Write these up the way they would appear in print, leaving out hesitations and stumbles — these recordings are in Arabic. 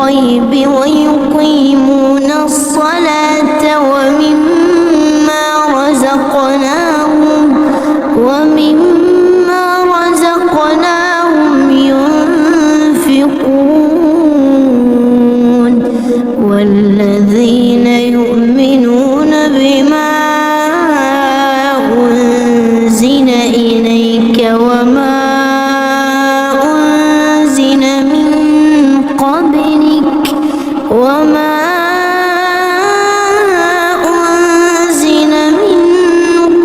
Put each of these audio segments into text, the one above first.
بالغيب ويقيمون الصلاة ومما رزقناهم ينفقون والذين يؤمنون بما أنزل إليك وما أنزل من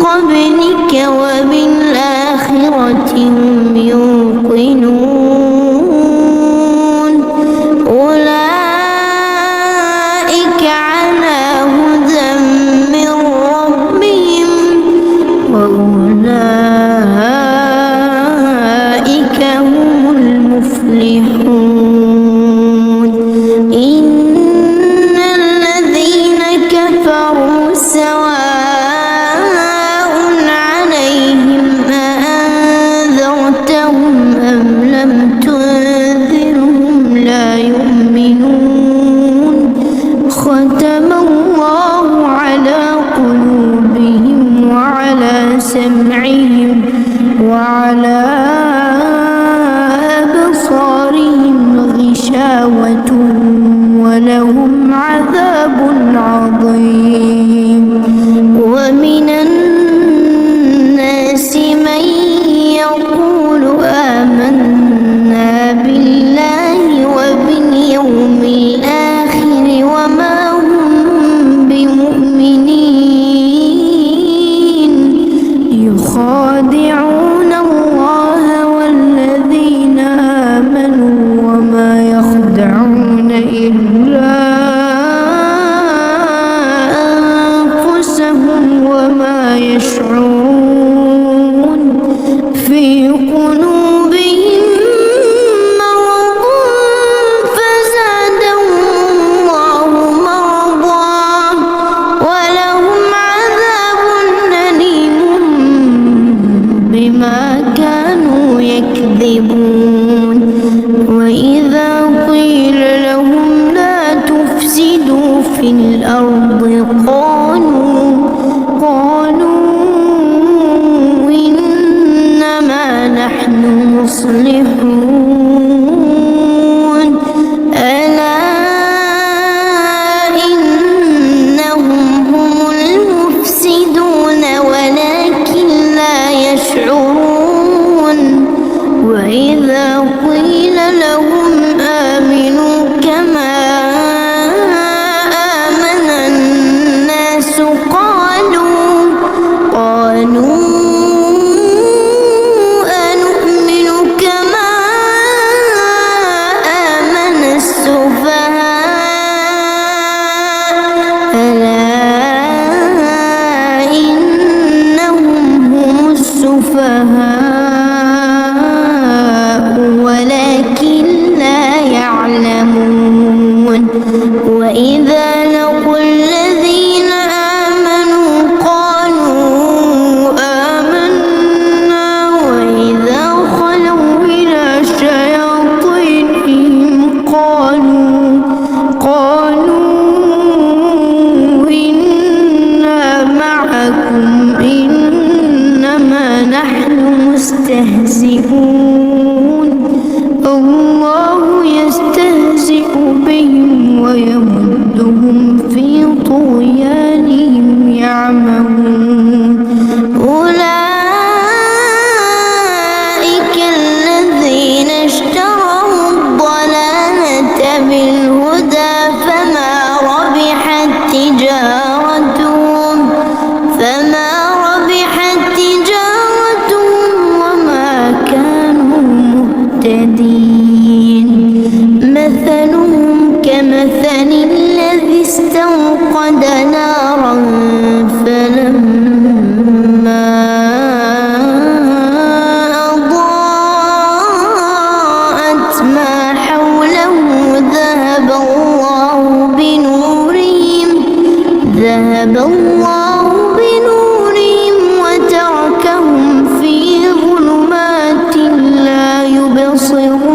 قبلك وبالآخرة هم يوقنون أولئك على هدى من ربهم وأولئك هم المفلحون إن الذين كفروا سواء عليهم أأنذرتهم أم لم تنذرهم لا يؤمنون ختم الله على قلوبهم وعلى سمعهم وعلى أبصارهم غشاوة ولهم عذاب عظيم ومن الناس من يقول آمنا بالله وباليوم الآخر وما هم بمؤمنين يخادعون الله والذين آمنوا وما يخدعون إلا أنفسهم وما يشعرون في قلوبهم مرض فزادهم الله مرضا ولهم عذاب أليم بما كانوا يكذبون وإذا قيل لهم لا تفسدوا في الأرض قالوا إنما نحن مصلحون ألا إنهم هم المفسدون ولكن لا يشعرون وإذا قيل لهم آمنوا كما آمن الناس قالوا أنؤمن كما آمن السفهاء ألا إنهم هم السفهاء ولكن لا يعلمون وإذا لقوا الذين آمنوا قالوا آمنا وإذا خلوا إلى شياطينهم قالوا إنا معكم إنما نحن مستهزئون الله يستهزئ بهم ويمدهم في طغيانهم يعمهون أولئك الذين اشتروا الضلالة بالهدى فما ربحت تجارتهم وما كانوا مهتدين مثلهم كمثل الذي استوقد نارا فلما أضاءت ما حوله ذهب الله بنورهم وتركهم في ظلمات لا يبصرون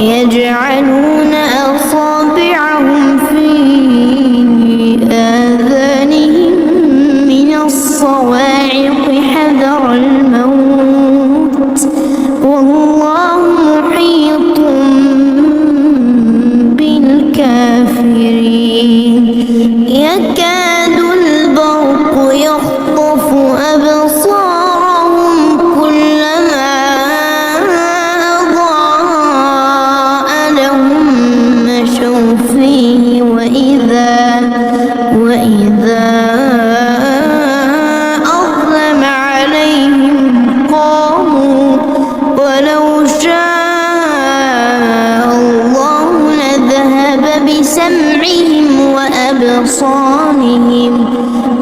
يجعلون أصابعهم في آذانهم من الصواعق حذر الموت والله محيط بالكافرين يكاد البرق يخطف أبصارهم كلما أضاء لهم مشوا فيه وإذا أظلم عليهم قاموا ولو شاء الله لذهب بسمعهم وأبصارهم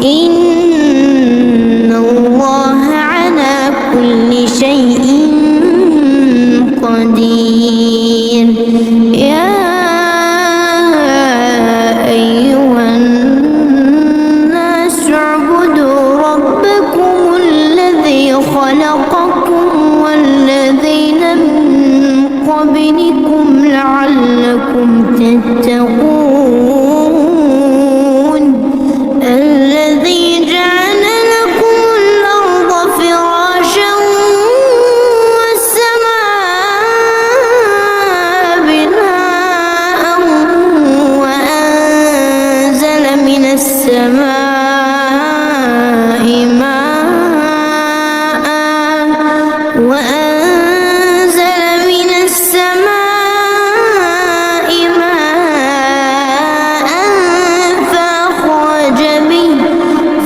إن الله على كل شيء قدير يا أيها الناس اعبدوا ربكم الذي خلقكم والذين من قبلكم لعلكم تتقون الذي جعل لكم الأرض فراشا والسماء بناء وأنزل من السماء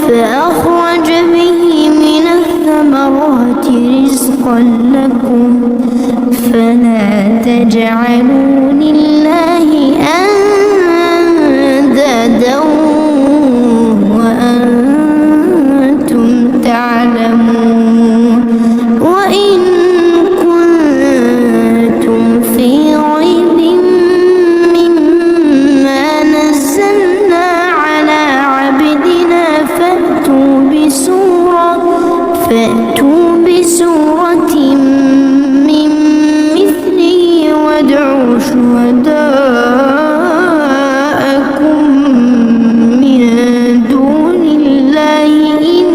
فأخرج به من الثمرات رزقا لكم فلا تجعلوا لله أندادا وأنتم تعلمون وإن كنتم في ريب مما نزلنا على عبدنا فأتوا بسورة من مثله وادعوا شهداءكم من دون الله إن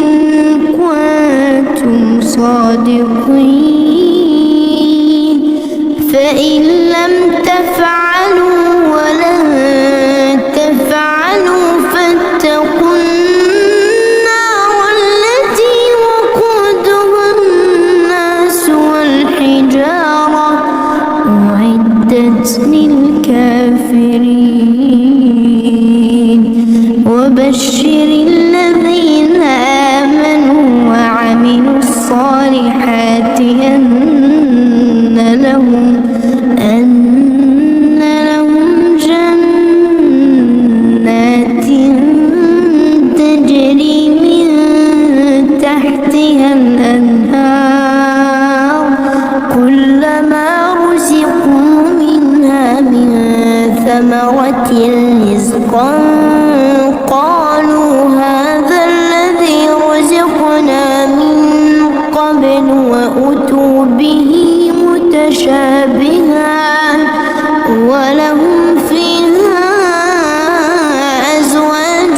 كنتم صادقين فإن لم تفعلوا ولن تفعلوا فاتقوا النار التي وقودها الناس والحجارة أعدت للكافرين وبشر الذين آمنوا وعملوا الصالحات أن لهم جنات تجري من تحتها الأنهار كلما رزقوا منها من ثمرة رزقا قالوا هذا الذي رزقنا من قبل وأتوا به متشابها ولهم فيها أزواج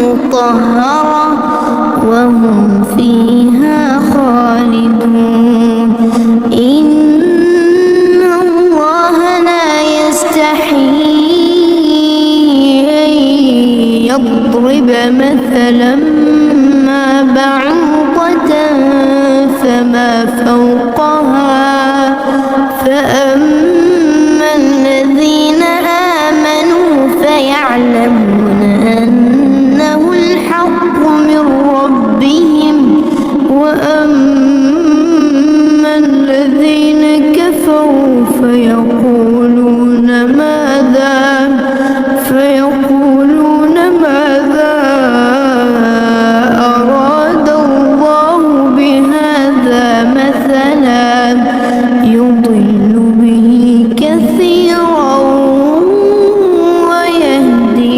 مطهرة وهم فيها خالدون إن الله لا يستحيي أن يضرب مثلا ما بعوضة فما فوقها فأما الذين آمنوا فيعلمون أنه الحق من ربهم وأما الذين كفروا فيقولون ماذا أراد الله بهذا مثلا يضل به كثيرا ويهدي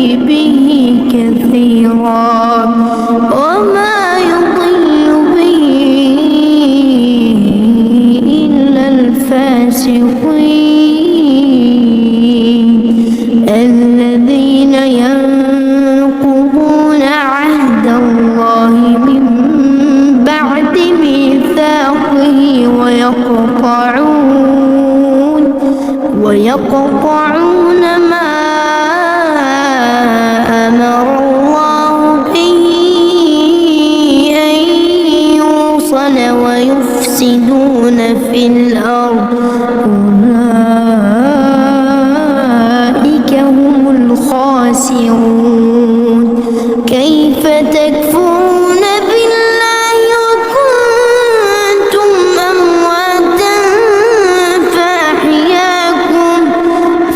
الخاسرون كيف تكفرون بالله وكنتم أمواتا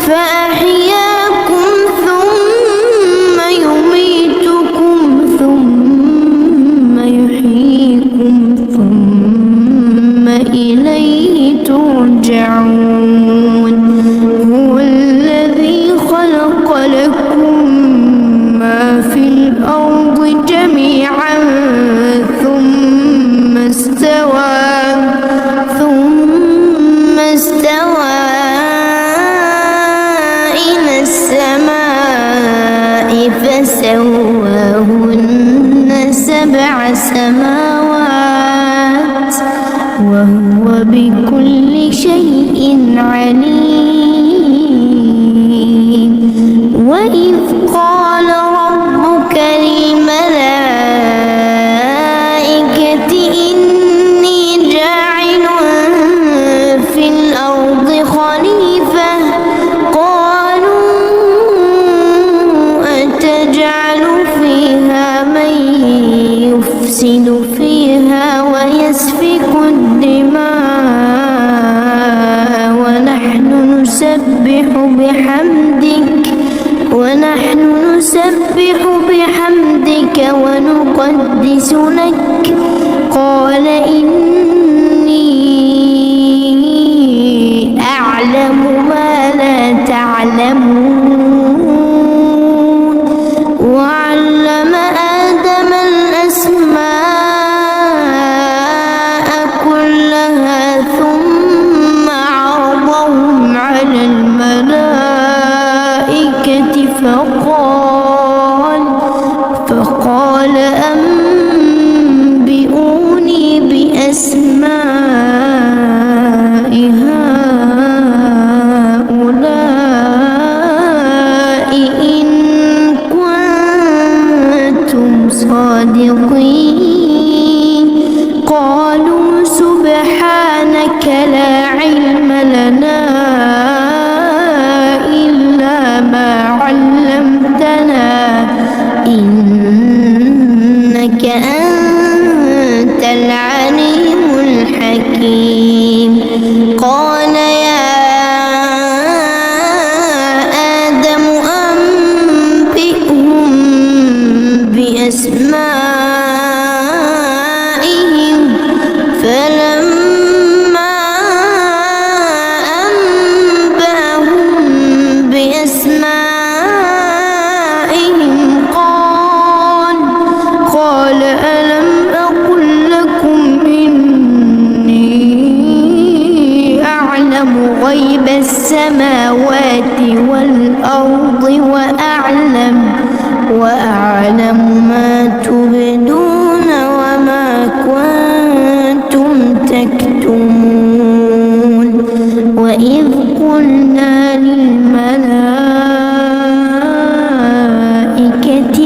فأحياكم ثم يميتكم ثم يحييكم ثم إليه ترجعون هو الذي خلق لكم ما في الأرض جميعا ثم استوى إلى السماء فسواهن 7 سماوات وهو بكل شيء عليم وإذ قال ربك للملائكة إني جاعل في الأرض خليفة قالوا أتجعل فيها من يفسد فيها ويسفك الدماء ونحن نسبح بحمدك ونقدس لك قال إني أعلم ما لا تعلمون وعلم آدم الأسماء كلها ثم عرضهم على الملائكة فقال أنبئوني بأسماء هؤلاء إن كنتم صادقين قالوا سبحانك لا علم لنا إلا ما علمتنا إنك أنت العليم الحكيم قال يا آدم أنبئهم بأسمائهم فلما أنبأهم بأسمائهم قال ألم أقل لكم إني أعلم غيب السماوات والأرض وأعلم ما تبدون وما كنتم تكتمون وإذ قلنا للملائكة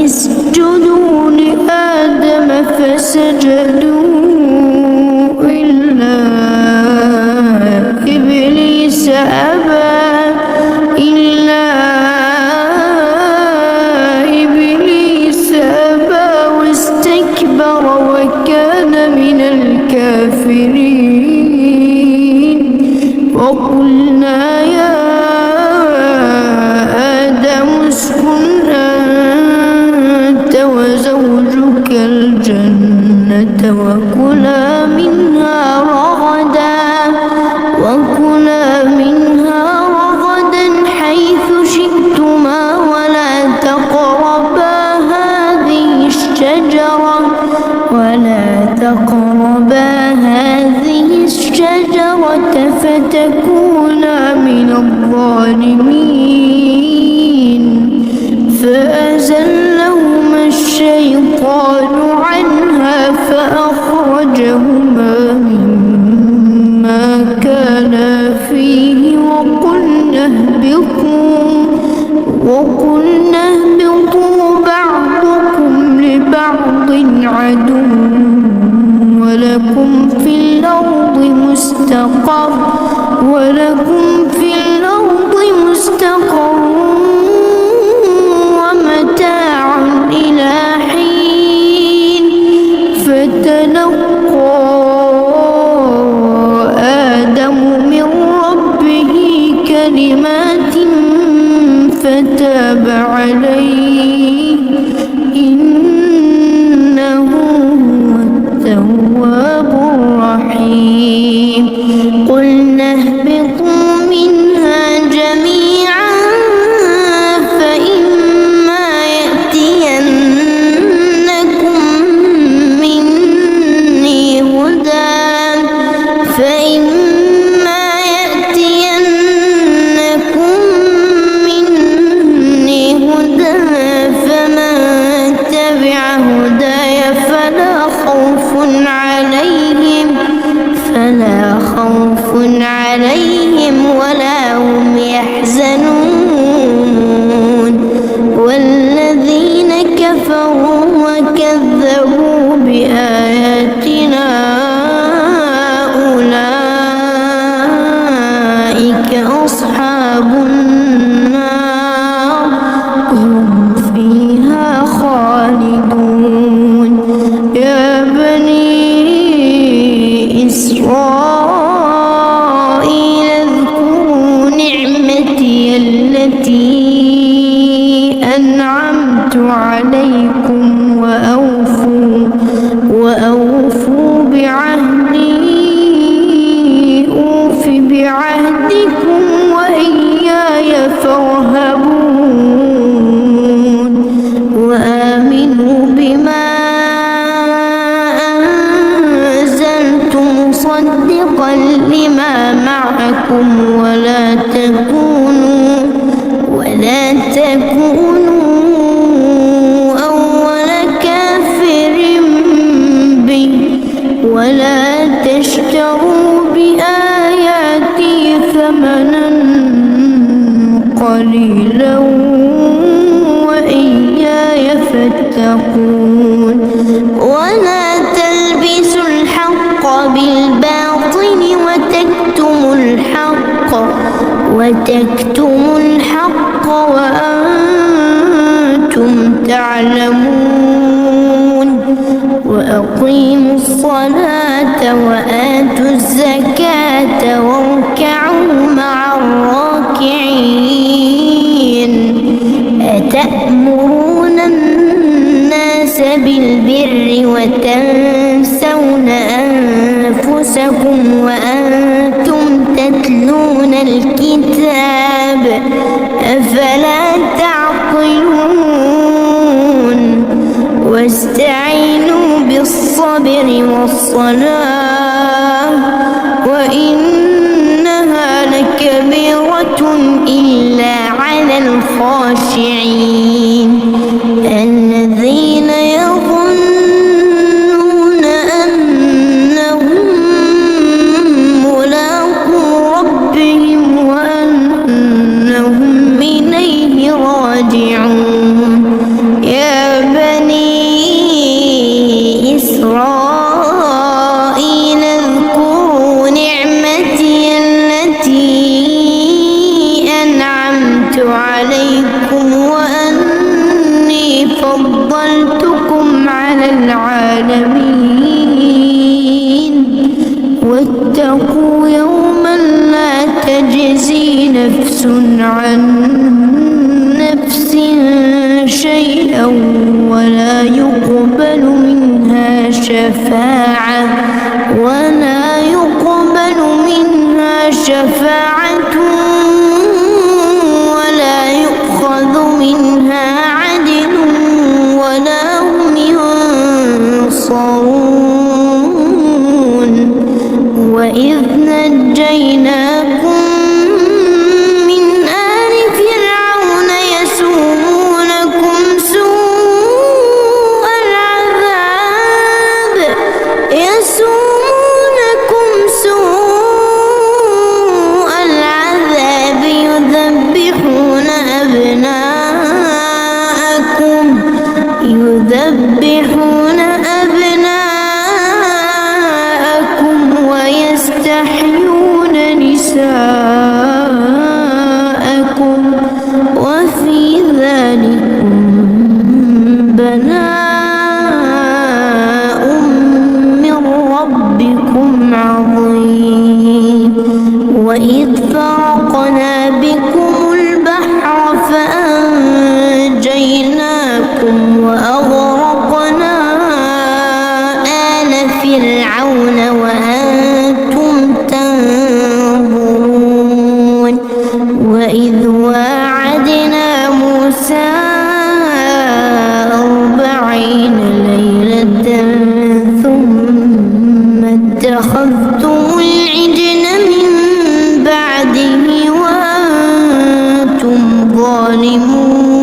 اسجدوا لآدم فسجدوا إلا إبليس أبى واستكبر وكان من الكافرين وقلنا يا آدم اسكن أنت وزوجك الجنة وكلا منها رغدا حيث شئتما ولا تقربا هذه الشجرة فتكونا من الظالمين فأزلهما الشيطان عنها فأخرجهما مما كانا فيه وقلنا اهبطوا بعضكم لبعض عدو ولكم في الأرض مستقر عليكم وأوفوا بعهدي أوف بعهدكم وإياي فارهبون وآمنوا بما أنزلت مصدقا لما معكم ولا تكونوا أول كافر به ولا تشتروا بآياتي ثمنا قليلا وإياي فاتقون ولا تلبسوا الحق بالباطل وتكتموا الحق وأنتم تعلمون وأقيموا الصلاة وآتوا الزكاة واركعوا مع الراكعين أتأمرون الناس بالبر وتنسون أنفسكم وأنتم تتلون الكتاب أفلا تعقلون واستعينوا بالصبر والصلاة وإنها لكبيرة إلا على الخاشعين الذين يظنون أنهم ملاقو ربهم وأنهم إليه راجعون يا بني إسرائيل اذكروا نعمتي التي أنعمت عليكم وأني فضلتكم على العالمين واتقوا يوما لا تجزي نفس عن نفس شيئا ولا يقبل منها شفاعة ولا يؤخذ منها عدل ولا هم ينصرون وإذ نجيناكم من آل فرعون يسومونكم سوء العذاب يذبحون أبناءكم ويستحيون نساءكم وفي ذلكم بلاء من ربكم عظيم وإذ فرقنا بكم البحر فأنجيناكم وأغرقنا آل فرعون وأنتم تنظرون وإذ واعدنا موسى 40 ليلة ثم اتخذتم العجل من بعده وأنتم ظالمون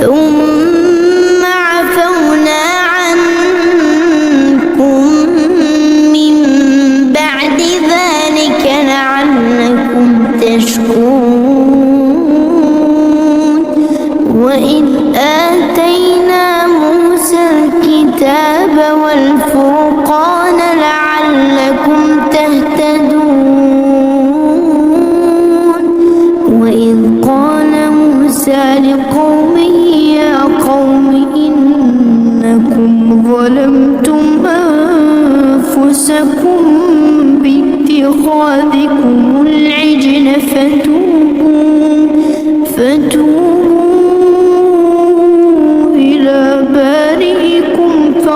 ثم عفونا عنكم من بعد ذلك لعلكم تشكرون وإذ آتينا موسى الكتاب والفرقان لعلكم تهتدون وإذ قال موسى لقومه يا قوم إنكم ظلمتم أنفسكم باتخاذكم العجل فتوبوا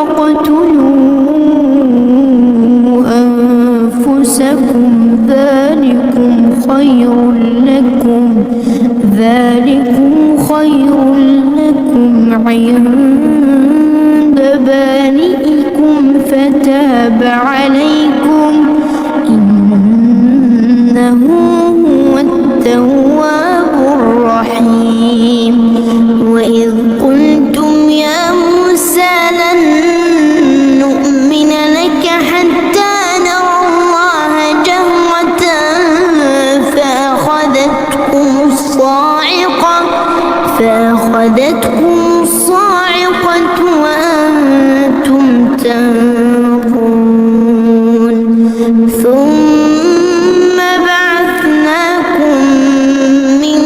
فاقتلوا أنفسكم ذلكم خير لكم عند بارئكم فتاب عليكم إنه هو التواب الرحيم. وإذ قلتم يا موسى لن نؤمن لك حتى نرى الله جهرة فأخذتكم الصاعقة وأنتم تنظرون ثم بعثناكم من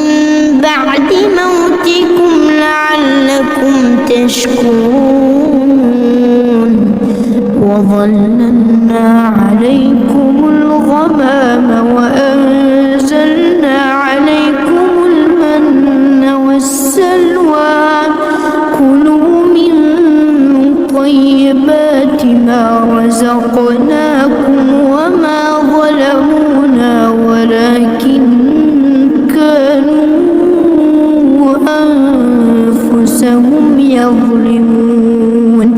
بعد موتكم لعلكم تشكرون وظللنا عليكم الغمام وأنزلنا عليكم المن والسلوى كلوا من طيبات ما رزقناكم وما ظلمونا ولكن كانوا أنفسهم يظلمون.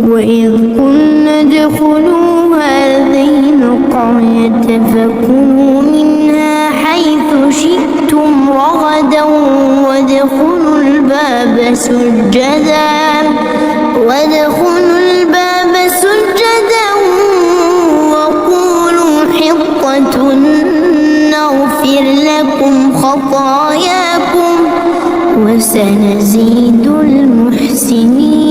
وإذ قلنا ادخلوا هذه القرية فكلوا منها حيث شئتم رغدا وادخلوا الباب سجدا وقولوا حطة نغفر لكم خطاياكم وسنزيد المحسنين.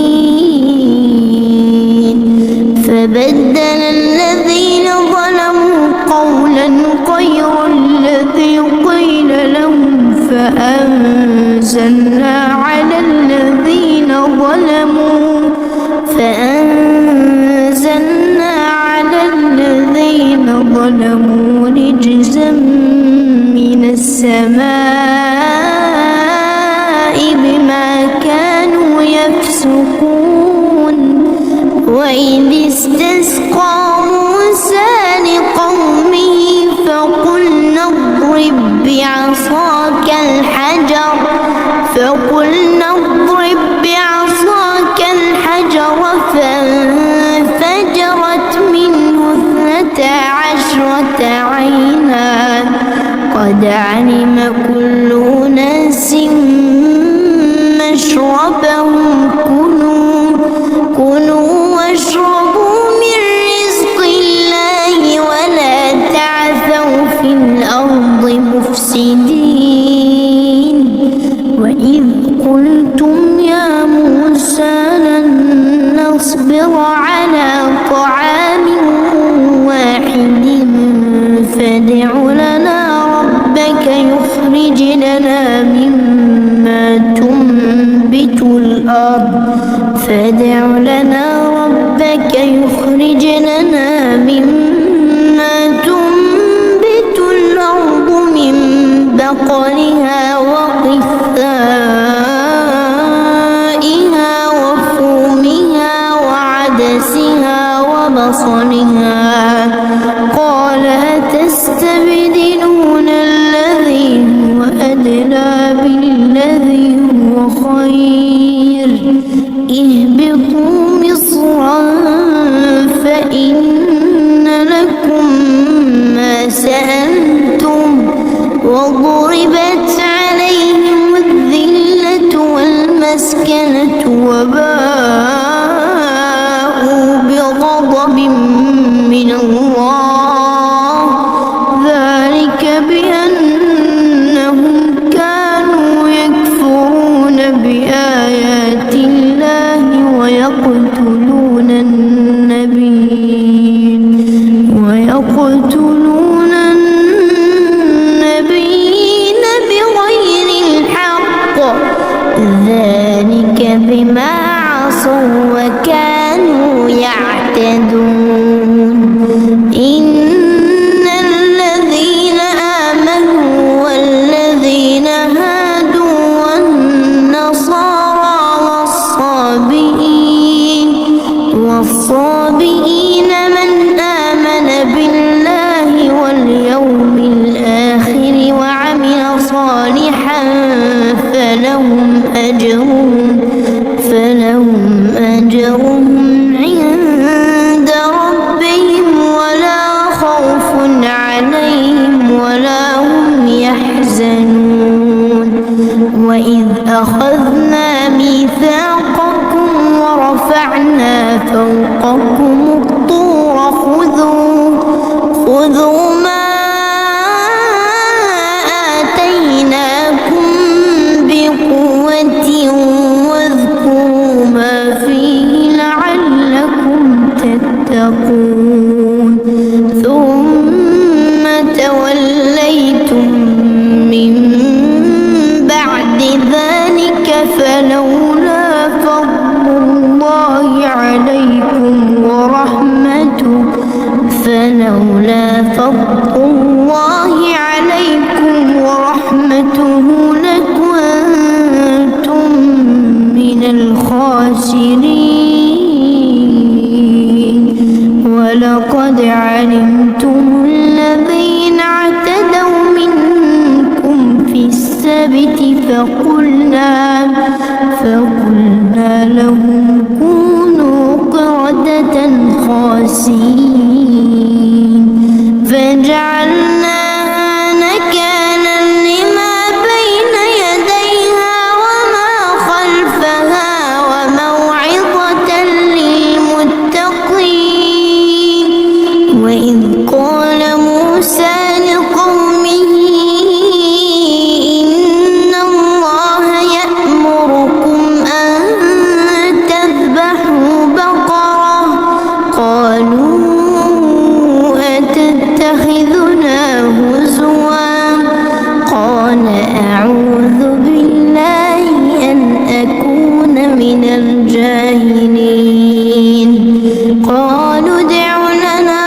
فبدل الذين ظلموا قولا غير الذي قيل لهم فأنزلنا على الذين ظلموا رجزا من السماء بما كانوا يفسقون. وإذ استسقى موسى لقومه فقلنا اضرب بعصاك الحجر فانفجرت منه 12 عينا قد علم كل أناس مشربهم كلوا واشربوا من رزق الله ولا تعثوا في الأرض مفسدين. وإذ قلتم يا موسى لن نصبر على طعام واحد فادع لنا ربك يخرج لنا مما تنبت الأرض من بقلها وقثائها وفومها وعدسها وبصلها قال أتستبدلون الذي هو أدنى بالذي هو خير اهبطوا مصرا فإن لكم ما سألتم وضربت عليهم الذلة والمسكنة وباءوا بغضب من الله ذلك بأنهم كانوا يكفرون بآيات الله ويقتلون النبيين بغير الحق ذلك بما عصوا وكانوا يعتدون. إن الذين آمنوا والذين هادوا والنصارى والصابئين فلهم أجرهم عند ربهم ولا خوف عليهم ولا هم يحزنون وإذ أخذنا ميثاقكم ورفعنا فوقكم الطور خذوا ما آتيناكم بقوة واذكروا ما فيه لعلكم تتقون ثم توليتم من بعد ذلك فلولا فضل الله عليكم ورحمته لكنتم من الخاسرين ولقد علمتم الذين اعتدوا منكم في السبت فقلنا لهم كونوا قردة خاسئين فجعلناها نكالا لما بين يديها وما خلفها وموعظة للمتقين وإذ قال موسى لقومه إن الله يأمركم أن تذبحوا بقرة قالوا أتتخذنا هزوا قال أعوذ بالله أن أكون من الجاهلين قالوا ادع لنا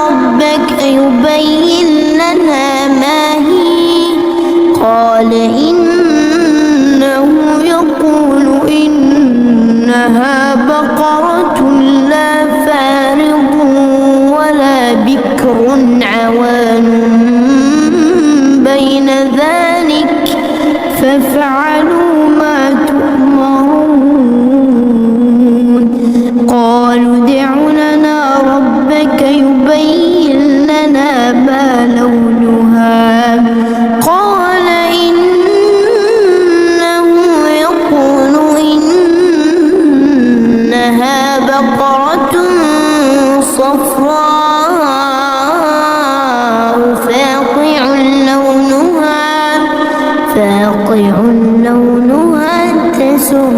ربك يبين لنا ما هي قال إنه يقول إنها بقرة لا فارض ولا بكر عوان بين ذلك فافعلوا ما تؤمرون قالوا ادع لنا ربك يبين لنا ما لونها قال إنه يقول إنها بقرة صفراء فاقع لونها تسر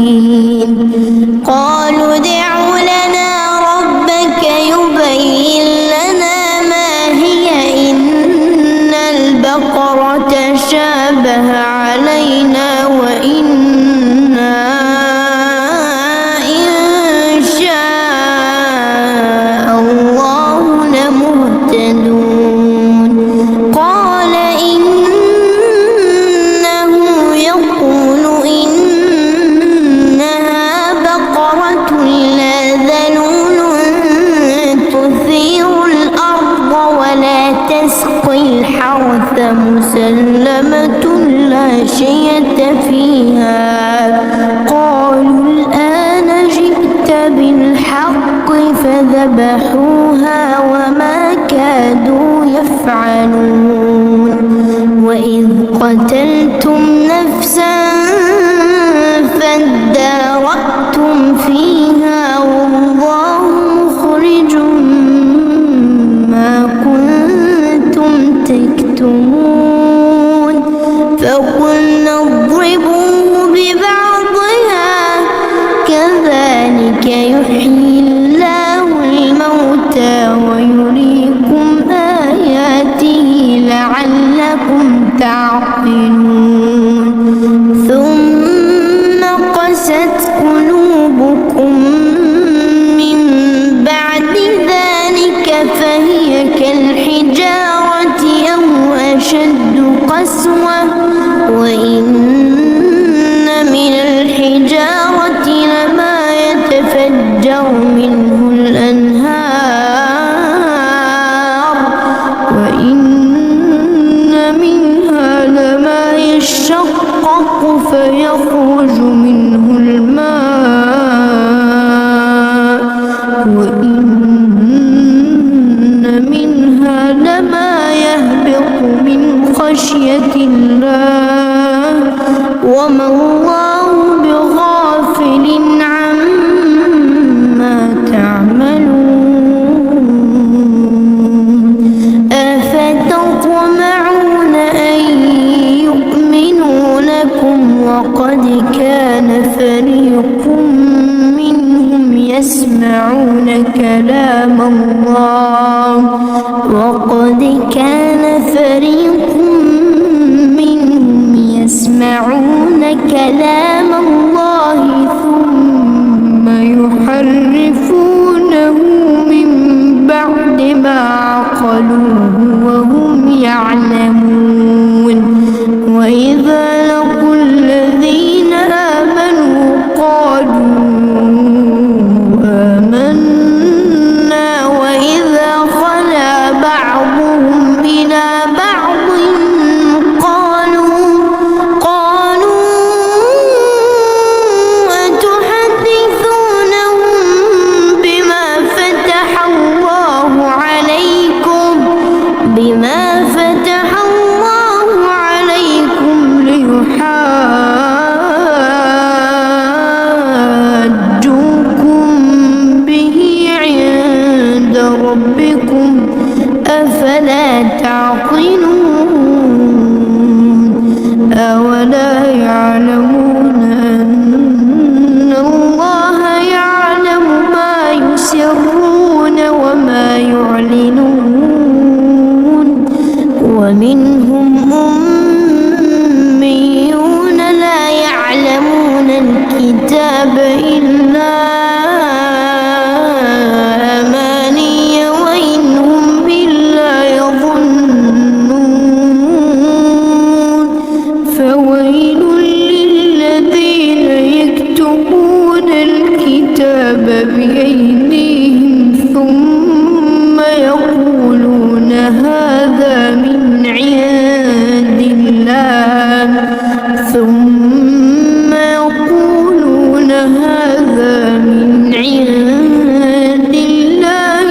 الناظرين قالوا ادع لنا ربك يبين لنا ما هي إن البقرة شابه علينا وإنا إن شاء الله لمهتدون قال إنه يقول إنها بقرة لا ذلول تثير الأرض ولا تسقي الحرث مسلمة لا شية فيها قالوا الآن جئت بالحق فذبحوها وما كادوا يفعلون وإذ قتلتم نفسا فادارأتم فيها والله مخرج ما كنتم تكتمون فقلنا اضربوه ببعضها كذلك يحيي الله الموتى ويريكم آياته لعلكم تعقلون ثم قست قلوبكم من بعد ذلك فهي كالحجارة أو أشد قسوة وإن من الحجارة لما يتفجر خشية الله وما الله بغافل عما تعملون أفتطمعون أن يؤمنوا لكم وقد كان فريق منهم يسمعون كلام الله يسمعون كلام الله ثم يحرفونه من بعد ما عقلوه وهم يعلمون وإذا لقوا الذين آمنوا قالوا آمنا وإذا خلا بعضهم إلى بعض بما فتح الله عليكم ليحاجوكم به عند ربكم أفلا تعقلون أولا يعلمون أن الله يعلم ما يسرون وما يعلنون ومنهم أميون لا يعلمون الكتاب إلا أماني وإن هم إلا يظنون فويل للذين يكتبون الكتاب بأيديهم ثم يقولون هذا من عند الله ثم يقولون هذا من عند الله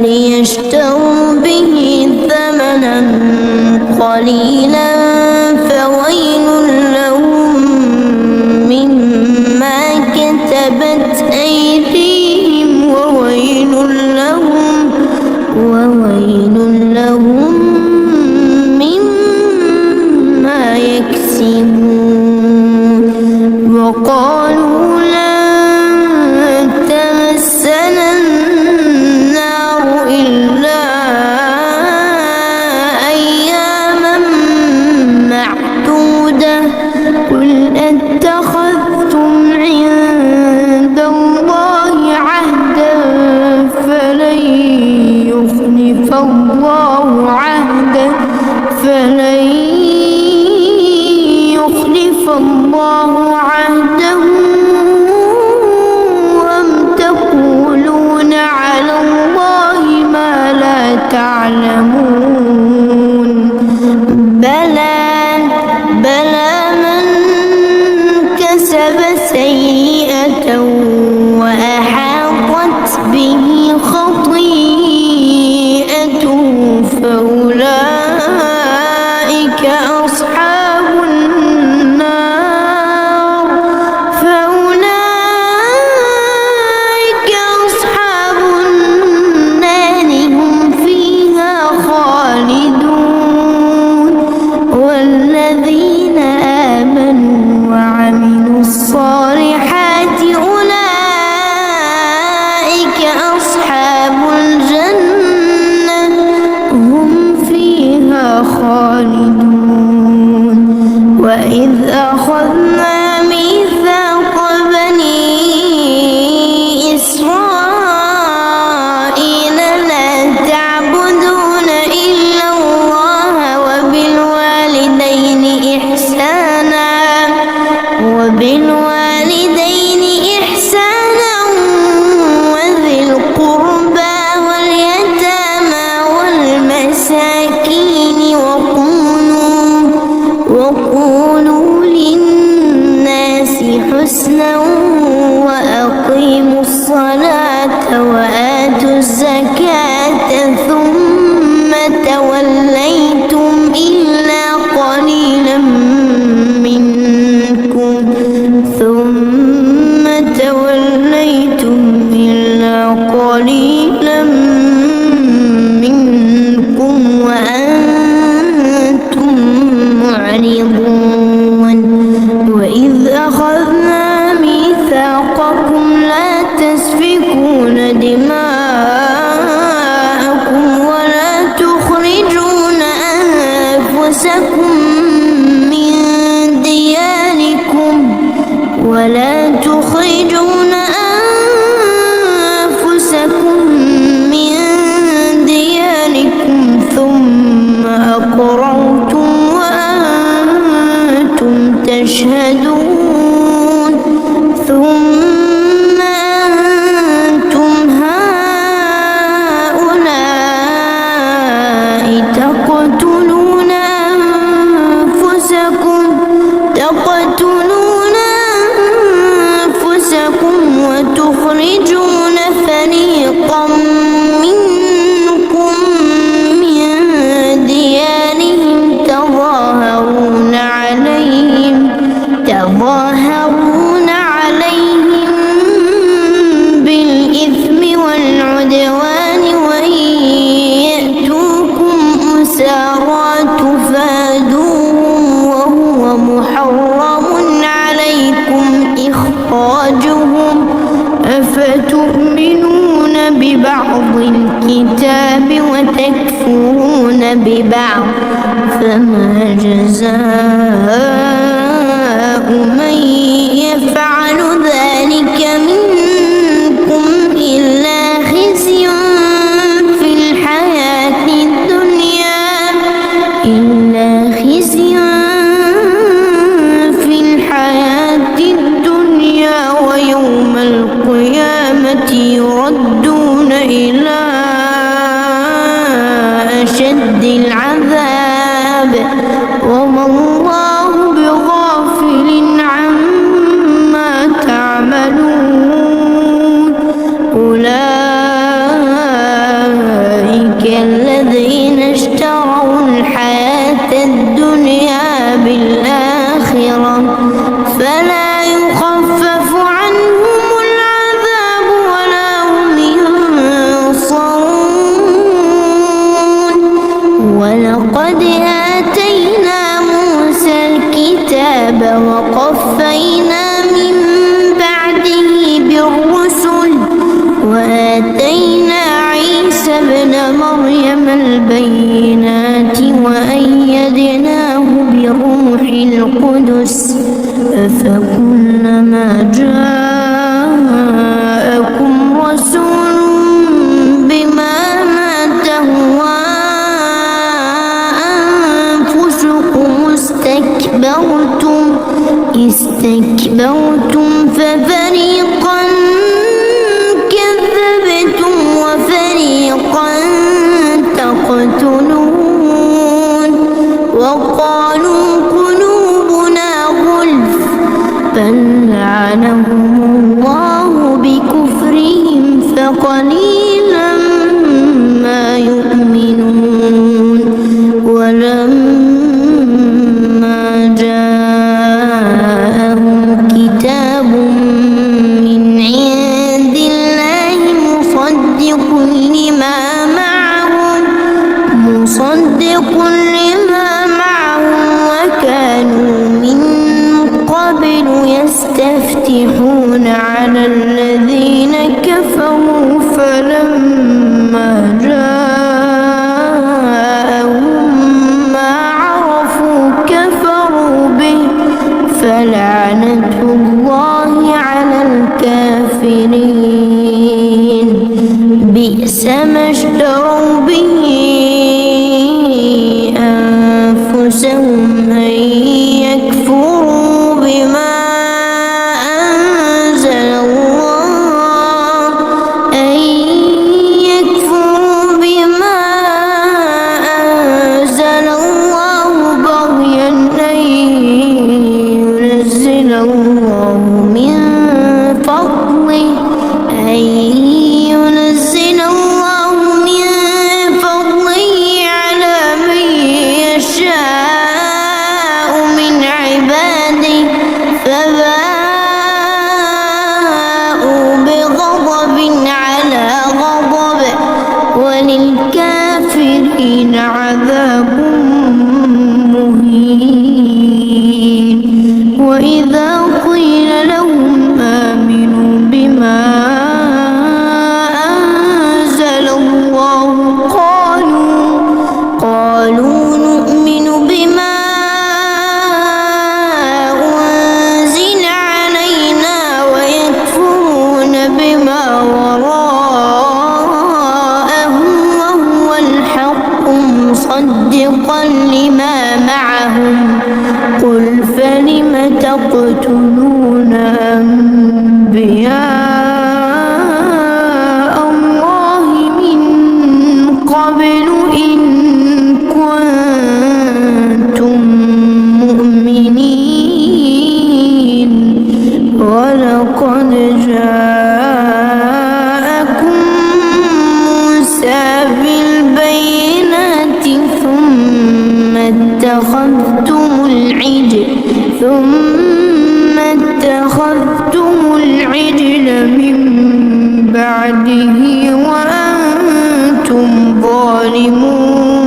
ليشتروا به ثمنا قليلا فويل لهم مما كتبت أيديهم وويل لهم مما يكسبون وقالوا لن تمسنا النار إلا أياما معدودة قل اتخذتم عند الله عهدا فلن يخلف الله عهده أم تقولون على الله ما لا تعلمون بلى من كسب سيئة وأحاطت به خطيئته فأولئك أصحاب النار هم فيها خالدون الزكاة ثم توليتم إلا قليلا منكم وأنتم معرضون وإذ أخذنا ميثاقكم لا تسفكون دماءكم ولا تخرجون أنفسكم من دياركم ثم أقررتم وأنتم تشهدون ثم أنتم هؤلاء تقتلون أنفسكم وتخرجون فريقا منكم من ديارهم تظاهرون عليهم بالإثم والعدوان وإن يأتوكم أسارى تفادوهم وهو محرم عليكم إخراجهم أفتؤمنون ببعض الكتاب وتكفرون ببعض فما جزاء من يفعل ذلك منكم إلا خزي في الحياة الدنيا ويوم القيامة يردون إلى أشد العذاب وما الله بغافل عما تعملون أولئك الذين اشتروا الحياة الدنيا بالآخرة فلا يخفف عنهم العذاب ولا هم ينصرون ولقد آتينا موسى الكتاب وقفينا من بعده بالرسل وآتينا عيسى ابن مريم البينات وأيدناه بروح القدس أفكلما جاءكم رسول بما تهوى أنفسكم استكبرتم ففريقا كذبتم وفريقا تقتلون وقالوا قلوبنا غلف بل لعنهم الله بكفرهم فقليلا ما يؤمنون ولما جاءهم كتاب من عند الله مصدق لما معهم وكانوا من قبل يستفتحون على الذين كفروا فلما جاءهم ما عرفوا كفروا به فلعنة الله على الكافرين بئس ما اشتروا به أنفسهم أن يكفروا بما أنزل الله بغيا أن ينزل الله من وللكافرين عذاب مهين. وإذا قيل لهم آمنوا بما أنزل الله قالوا نؤمن بما أنزل علينا ويكفرون بما وراءه وهو الحق مصدقا لما معهم. قل فلم تقتلون أنبياء الله من قبل إن كنتم مؤمنين. ولقد جاءكم موسى بالبينات ثم اتخذتم العجل من بعده وأنتم ظالمون.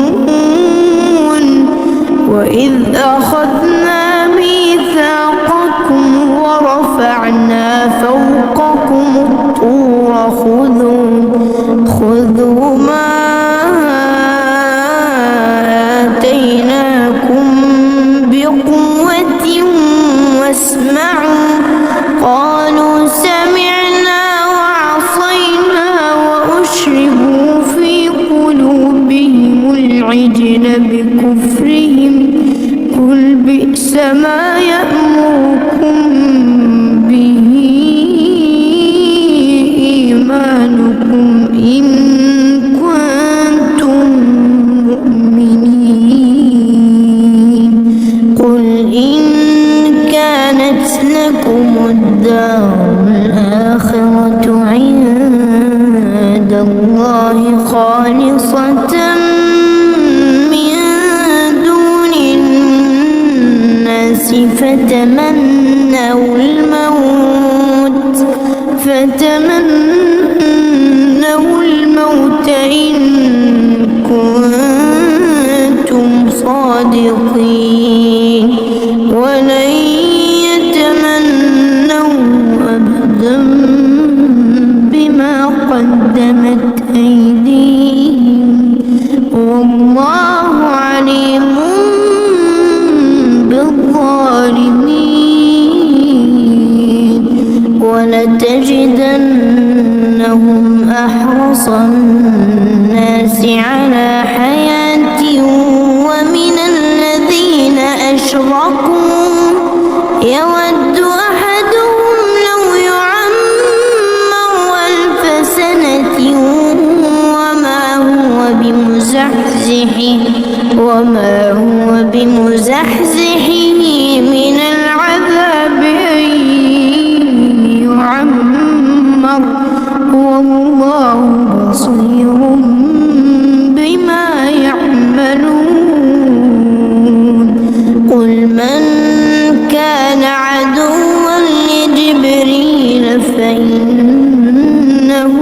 وإذ أخذنا ميثاقكم ورفعنا فوقكم الطور خذوا ما آتيناكم بقوة واسمعوا. قالوا سمعنا وعصينا وأشربوا في قلوبهم العجل بكفرهم. قل بئس ما يأمركم به إيمانكم إن كنتم مؤمنين. قل إن كانت لكم الدار الآخرة عند الله خالصة من دون الناس فتمنوا الموت إن كنتم صادقين. ولن يتمنوا أبدا بما قدمت أيديهم والله عليم بالظالمين. ولتجدنهم أحرص الناس على حياة ومن الذين أشركوا يود أحدهم لو يعمر 1000 سنة وما هو بمزحزحه من العذاب أن يعمر والله بصير بما يعملون. قل من كان عدوا لجبريل فإنه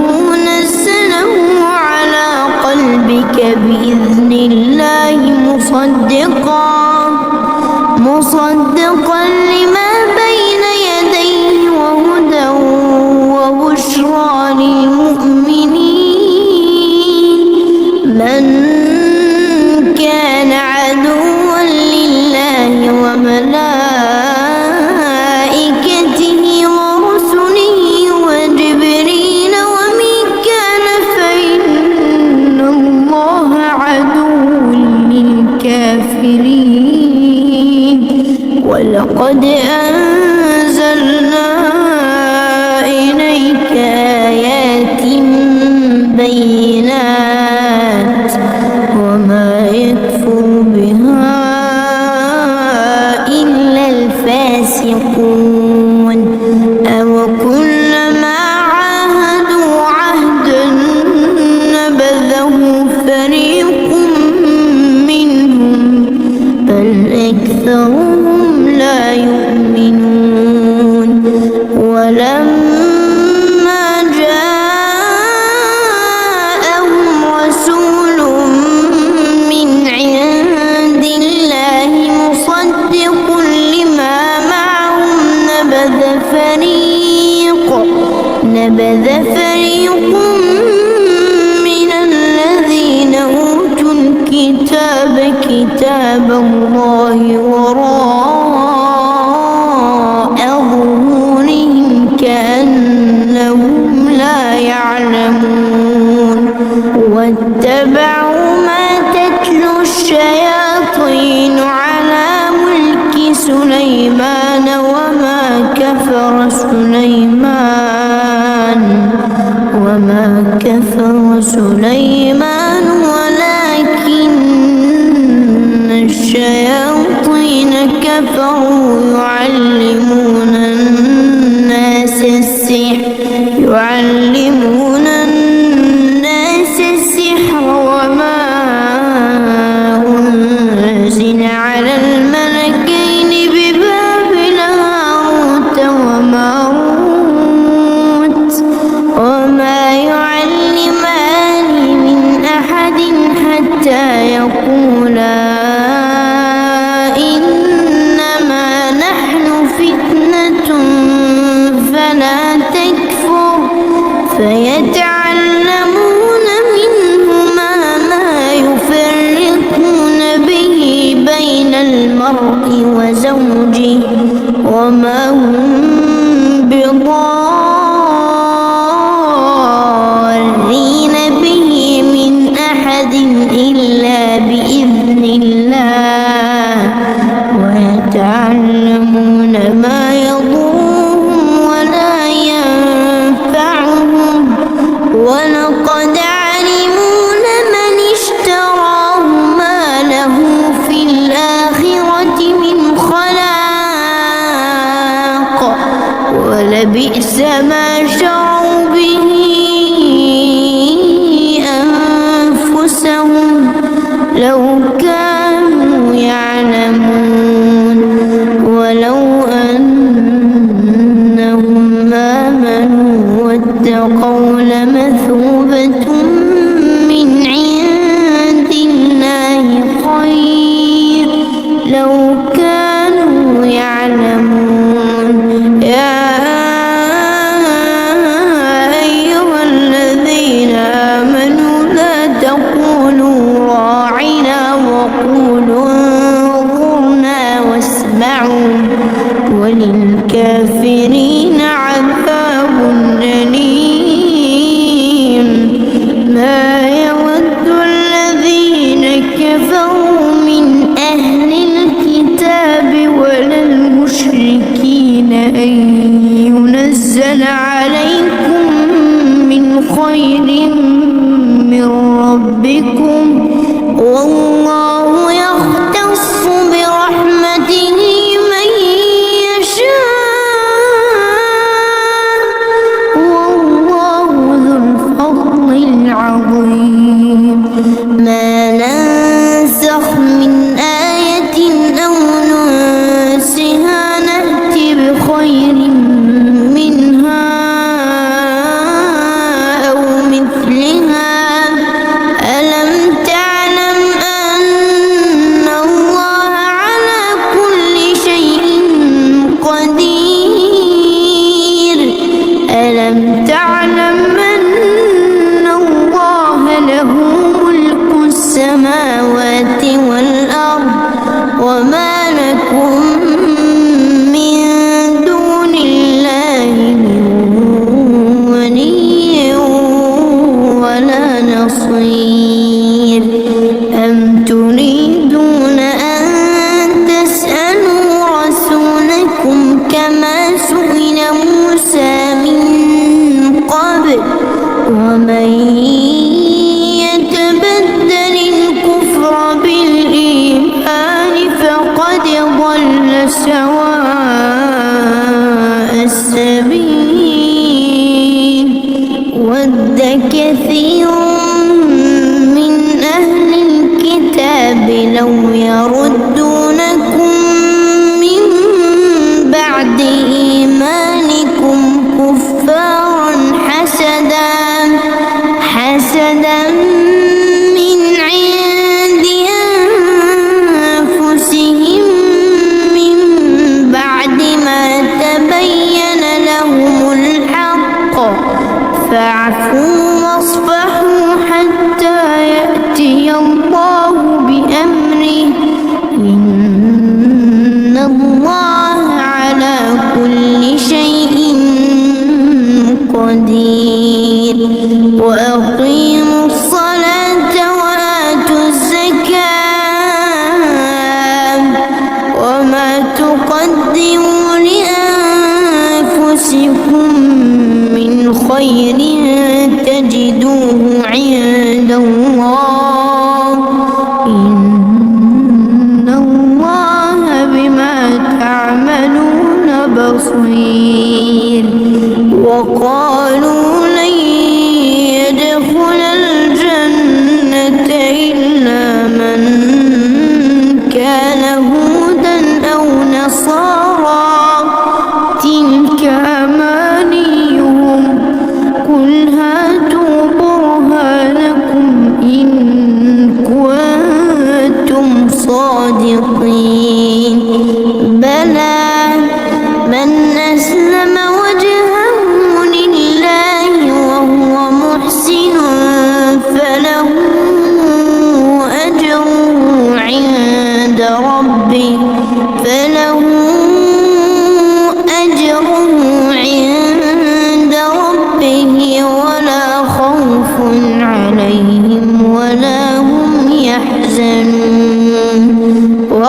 نزله على قلبك بإذن الله مصدقا لما بين يديه وهدى وبشرى للمؤمنين. من كان عدوا لله وملائكته ورسله وجبريل وميكال فإن الله عدو للكافرين. ولقد أنزلنا إليك آيات بينات وما يكفر بها إلا الفاسقون. أو كلما عاهدوا عهدا نبذه فريق منهم بل أكثرهم لا يؤمنون. كتاب الله وراء ظهورهم كأنهم لا يعلمون واتبعوا ما تتلو الشياطين على ملك سليمان وما كفر سليمان ولكن الشياطين كفروا يعلمون الناس السحر وما أنزل على الملكين ببابل هاروت وماروت وما يعلمان من أحد حتى يقولا إنما نحن فتنة فلا تكفر فيتعلمون منهما ما يفرقون به بين المرء وزوجه وما هم بضارين به من أحد إلا بإذن الله ويتعلمون ما يضرهم ولا ينفعهم ولقد علموا لمن اشتراه ما له في الآخرة من خلاق ولبئس ما شروا به أنفسهم لو كانوا يعلمون ولو أنهم آمنوا واتقوا لمثوبة من عند الله خير لو كانوا يعلمون يا أيها الذين آمنوا لا تقولوا راعنا وقولوا انظرنا واسمعوا وللكافرين عذاب أليم ما يود الذين كفروا من أهل الكتاب ولا المشركين أن ينزل عليكم من خير من ربكم والله يختص برحمته من يشاء والله ذو الفضل العظيم ما ننسخ من آية أو ننسها نأتي بخير منها أو مثلها ألم تعلم أن الله على كل شيء قدير ألم تعلم أن الله له ملك السماوات والأرض وما لكم من دون الله من ولي ولا نصير أم تريدون أن تسألوا رسولكم كما سئل موسى من قبل ومن يتبدل الكفر بالإيمان فقد ضل سواء السبيل ود كثير من أهل الكتاب لو يردونكم من بعد إيمانكم كفارا حسدا من عند أنفسهم من بعد ما تبين لهم الحق فاعفوا واصفحوا حتى يأتي الله بأمره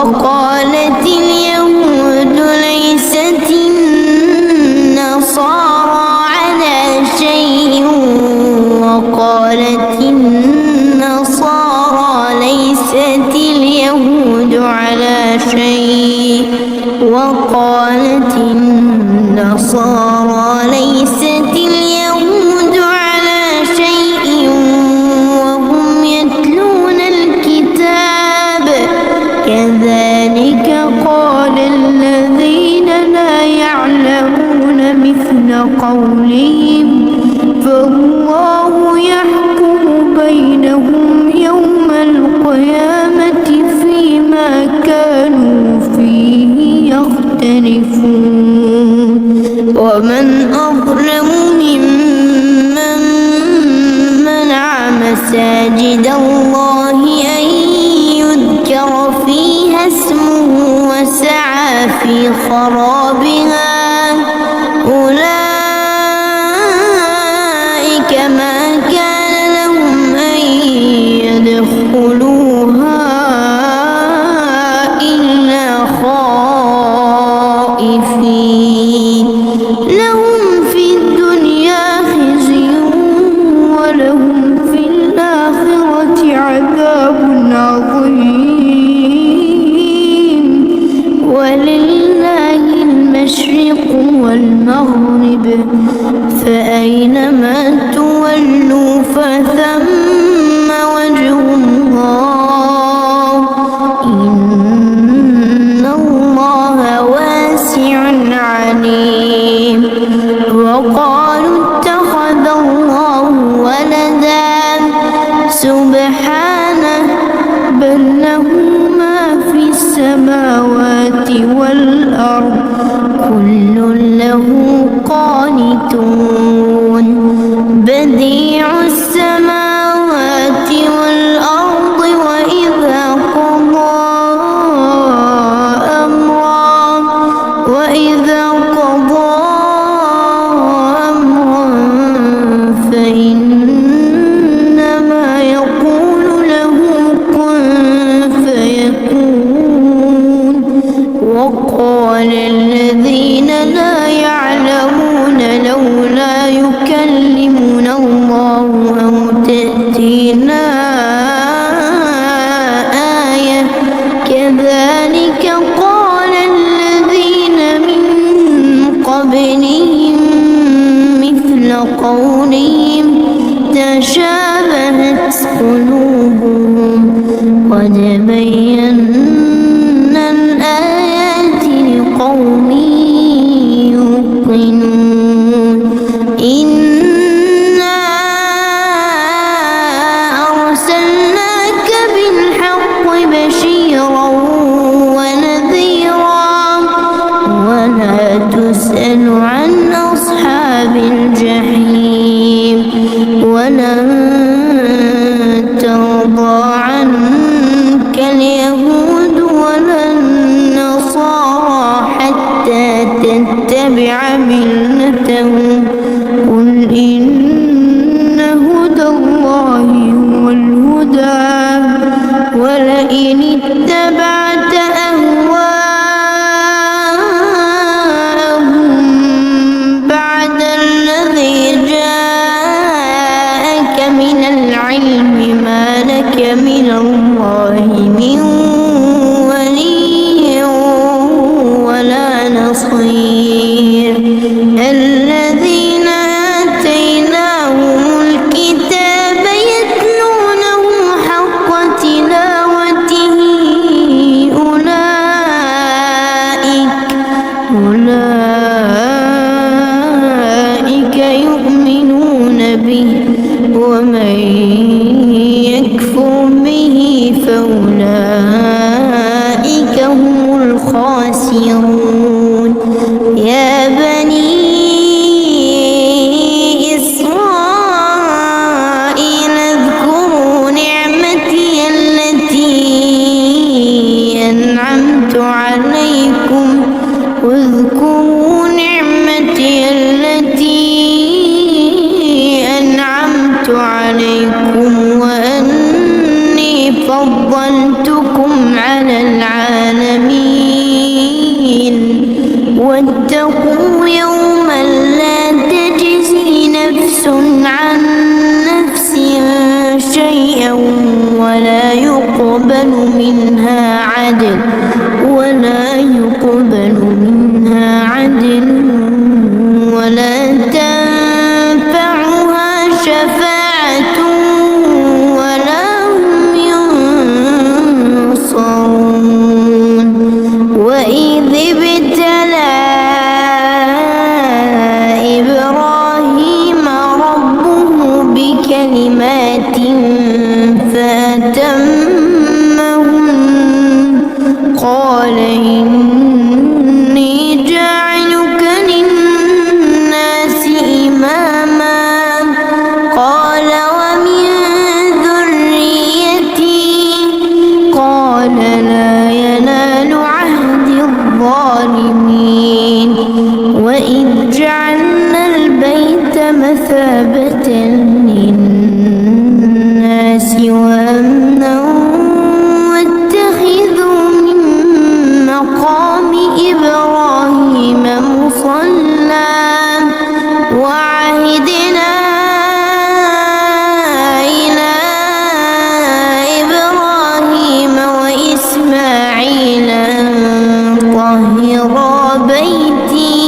وقالت اليهود ليست النصارى على شيء وقالت النصارى ليست اليهود على شيء وقالت النصارى ليست اليهود على شيء وهم يتلون الكتاب كذلك قال الذين لا يعلمون مثل قولهم فالله يحكم بينهم يوم القيامة فيما كانوا فيه يختلفون ومن أظلم ممن منع مساجد الله أن يذكر فيها اسمه وسعى في خرابها أولئك ما كان لهم أن يدخلوها إلا خائفين لهم في الدنيا خزي ولهم في الآخرة عذاب عظيم ولله المشرق والمغرب فأينما تولوا فثم وجه الله إن الله واسع عليم وقالوا اتخذ الله ولدا سبحانه بل له ما في السماوات والأرض كل له قانتون بديع السماوات والأرض وإذا قضى أمرا فإنما يقول له كن فيكون وقال الذين لا يعلمون لولا يكلمنا الله أو تأتينا آية كذلك قال الذين من قبلهم مثل قولهم تشابهت قلوبهم قد بينا الآيات لقوم يوقنون إنا أرسلناك بالحق بشيرا ونذيرا ولا تسأل عن أصحاب الجحيم ولن ترضى عنك اليهود ولا النصارى حتى تتبع ملتهم قل إن هدى الله هو الهدى ولئن اتبعت أهواءهم بعد الذي جاءك من العلم ما لك من الله من ولي ولا نصير الذين آتيناهم الكتاب يتلونه حق تلاوته أولئك يؤمنون به ومن يكفر به فأولئك هم الخاسرون يا بني إسرائيل اذكروا نعمتي التي أنعمت عليكم واذكروا نعمتي التي أنعمت عليكم وأني فضلتكم على العالمين واتقوا يوما لا تجزي نفس عن نفس شيئا ولا يقبل منها عدل ولا تنفعها شفاعة ولا هم ينصرون. وإذ ابتلى إبراهيم ربه بكلمات فأتمهن قال إني جاعلك للناس إماما قال ومن ذريتي قال لا ينال عهد الظالمين. وإذ جعلنا البيت مثابة للناس وأمنا واتخذوا من مقام إبراهيم مصلى وعهدنا إلى إبراهيم وإسماعيل أن طهرا بيتي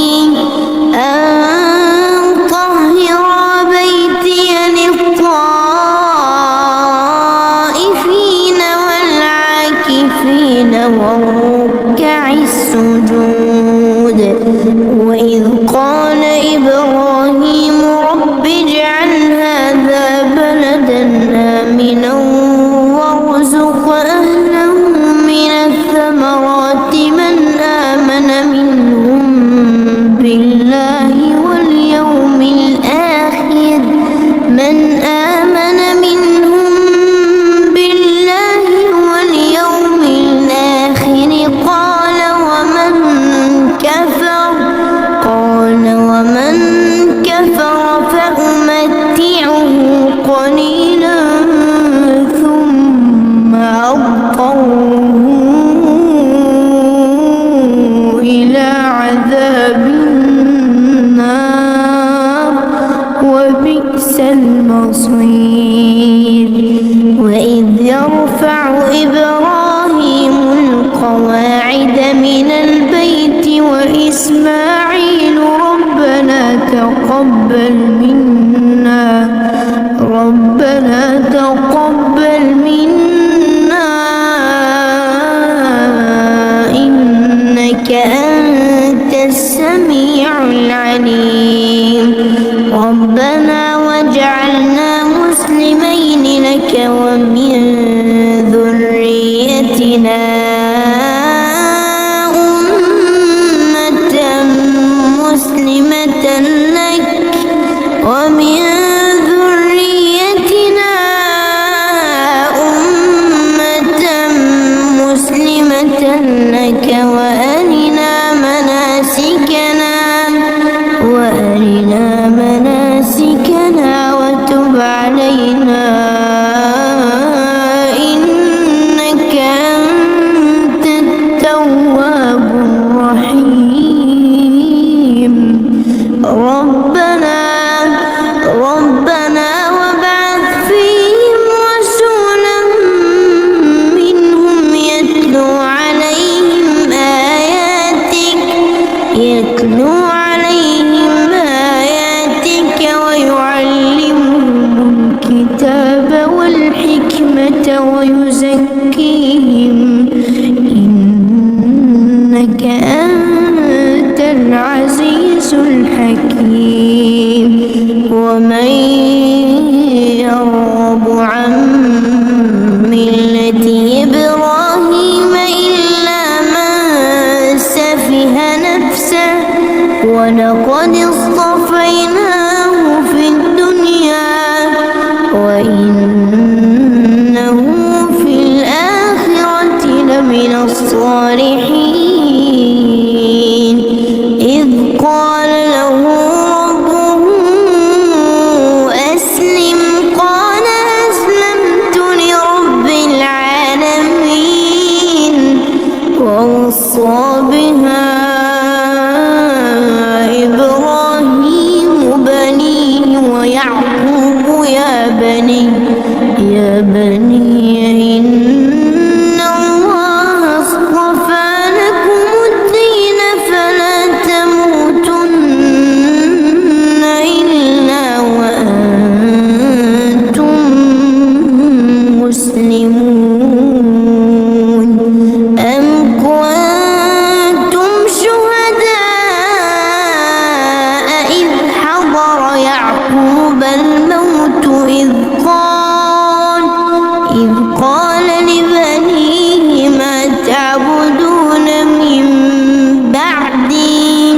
للطائفين والعاكفين والركع السجود. وإذ قال إبراهيم رب اجعل هذا بلدا آمنا وارزق أهله من الثمرات من آمن منهم بالله واليوم الآخر ومن كفر فأمتعه قليلا ثم أضطره إلى عذاب النار وبئس المصير. وإذ يرفع إبراهيم القواعد من البيت وإسماعيل ربنا تقبل منا إنك أنت السميع العليم. ربنا واجعلنا مسلمين لك ومن ذريتنا أمة مسلمة لك ومن ذريتنا أمة مسلمة لك وأرنا مناسكنا وتب علينا إنك أنت التواب الرحيم. ربنا وابعث فيهم رسولا منهم يتلو عليهم آياتك ويعلمهم الكتاب والحكمة ويزكيهم إنك أنت العزيز الحكيم. ومن يرغب عن ملة إبراهيم إلا من سفه نفسه ولقد اصطفيناه في الدنيا وإنه في الآخرة لمن الصالحين. إذ قال له ربه أسلم قال أسلمت لرب العالمين. ووصى بها أم كنتم شهداء إذ حضر يعقوب الموت إذ قال لبنيه ما تعبدون من بعدي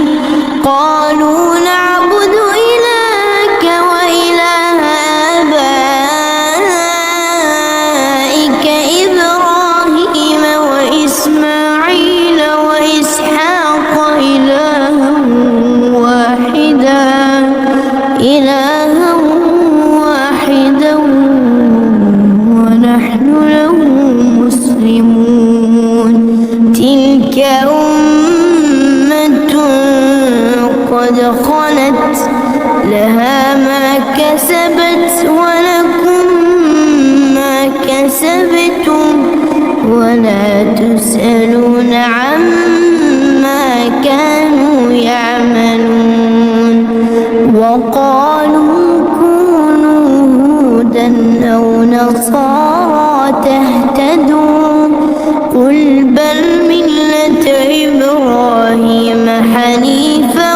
قالوا نعبد إلهك وإله آبائك إبراهيم وإسماعيل وإسحاق إلها واحدا ونحن له مسلمون تلك أمة قد خلت لها ما كسبت ولكم ما كسبتم ولا تسألون عما كانوا يعملون وقالوا كونوا هودا أو نصارى تهتدوا قل بل ملة إبراهيم حنيفا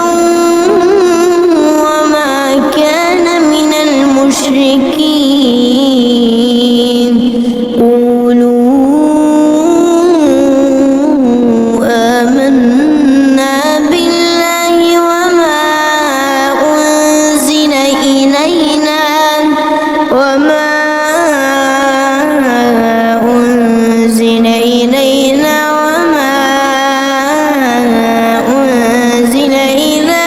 وما كان من المشركين قولوا آمنا بالله وما أنزل إلينا وما أنزل إلى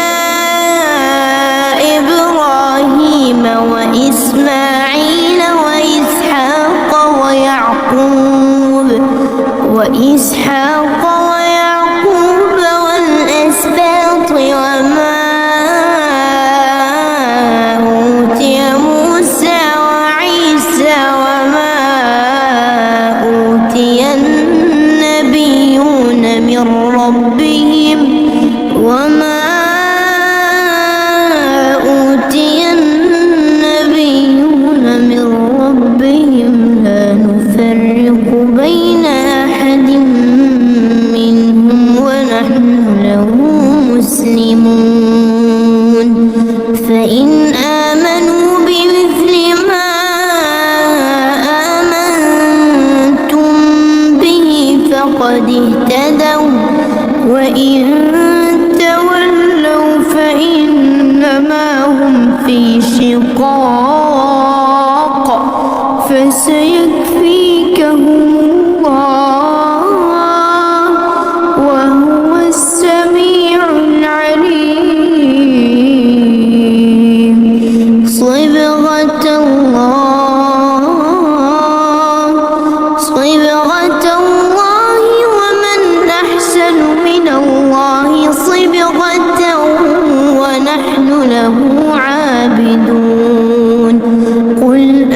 إبراهيم وإسماعيل وإسحاق ويعقوب والأسباط وما أوتي موسى وعيسى وما أوتي النبيون من ربهم لا نفرق بين أحد منهم ونحن له مسلمون فإن آمنوا بمثل ما آمنتم به فقد اهتدوا وإن تولوا فإنما هم في شقاق فسيكفيكهم الله وهو السميع العليم صبغة الله ومن أحسن من الله صبغة ونحن له عابدون قل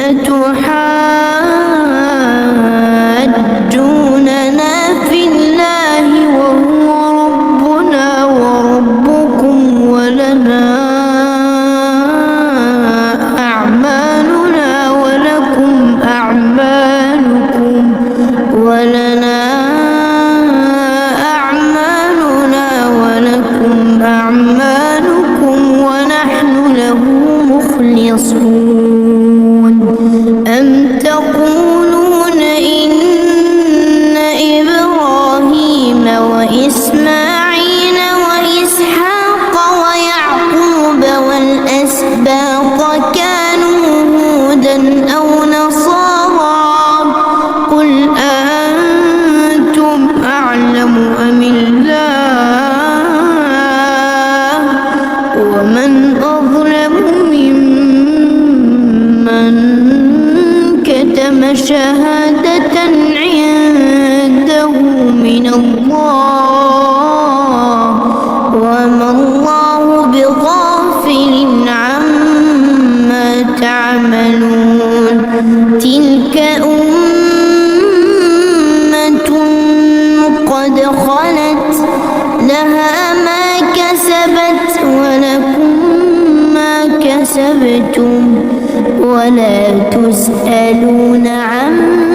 أتحاجوننا في الله وهو ربنا وربكم ولنا أعمالنا ولكم أعمالكم ونحن له مخلصون أم تقولون إن إبراهيم وإسماعيل وإسحاق ويعقوب والأسباط كانوا هودا أو نصارى قل أنتم أعلم أم الله ومن أظلم ممن كتم شهادة عنده من الله وما الله بغافل عما تعملون تلك أمة قد خلت لها ما كسبت ولكم ما كسبتم ولا تسألون عما